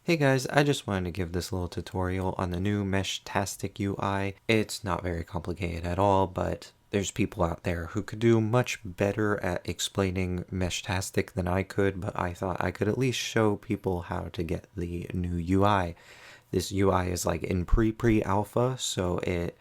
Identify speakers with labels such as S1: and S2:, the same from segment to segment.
S1: Hey guys, I just wanted to give this little tutorial on the new Meshtastic UI. It's not very complicated at all, but there's people out there who could do much better at explaining Meshtastic than I could, but I thought I could at least show people how to get the new UI. This UI is like in pre-alpha, so it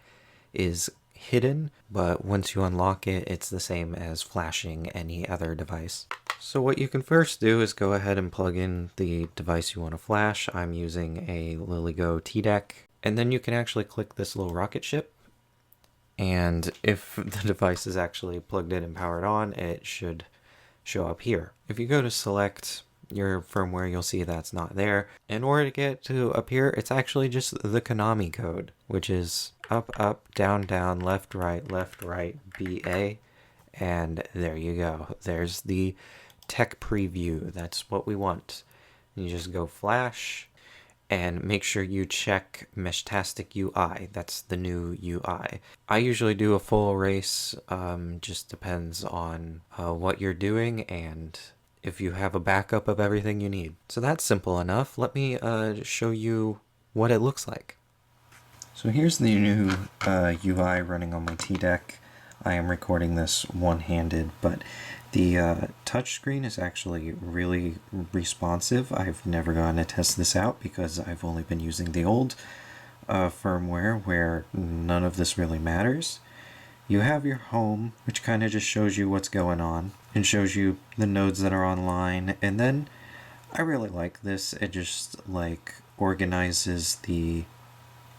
S1: is hidden, but once you unlock it, it's the same as flashing any other device. So what you can first do is go ahead and plug in the device you want to flash. I'm using a LilyGo T-Deck. And then you can actually click this little rocket ship. And if the device is actually plugged in and powered on, it should show up here. If you go to select your firmware, you'll see that's not there. In order to get to up here, it's actually just the Konami code, which is up, up, down, down, left, right, BA. And there you go. There's the tech preview. That's what we want. You just go flash and make sure you check Meshtastic UI. That's the new UI. I usually do a full erase, just depends on what you're doing and if you have a backup of everything you need. So that's simple enough. Let me show you what it looks like. So here's the new UI running on my T-Deck. I am recording this one-handed, but the touchscreen is actually really responsive. I've never gotten to test this out because I've only been using the old firmware where none of this really matters. You have your home, which kind of just shows you what's going on and shows you the nodes that are online. And then I really like this. It just like organizes the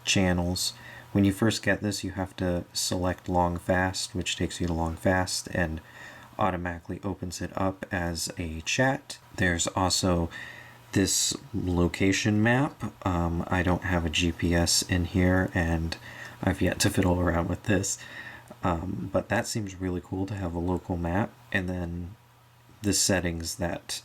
S1: channels. When you first get this, you have to select long fast, which takes you to long fast and automatically opens it up as a chat. There's also this location map. I don't have a GPS in here and I've yet to fiddle around with this. But that seems really cool to have a local map, and then the settings that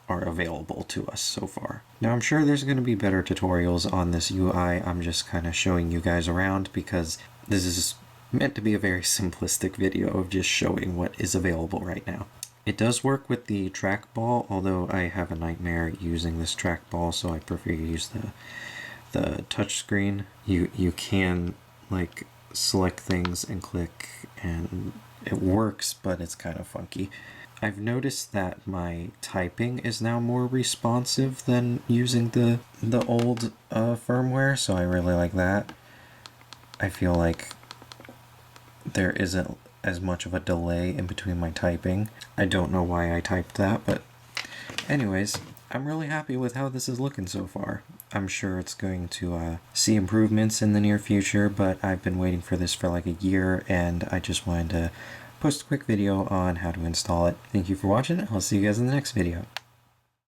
S1: are available to us so far. Now I'm sure there's going to be better tutorials on this UI. I'm just kind of showing you guys around because this is meant to be a very simplistic video of just showing what is available right now. It does work with the trackball, although I have a nightmare using this trackball, so I prefer to use the touch screen. You can like select things and click and it works, but it's kind of funky. I've noticed that my typing is now more responsive than using the old firmware, so I really like that. I feel like there isn't as much of a delay in between my typing. I don't know why I typed that, but anyways, I'm really happy with how this is looking so far. I'm sure it's going to see improvements in the near future, but I've been waiting for this for like a year, and I just wanted to post a quick video on how to install it. Thank you for watching. I'll see you guys in the next video.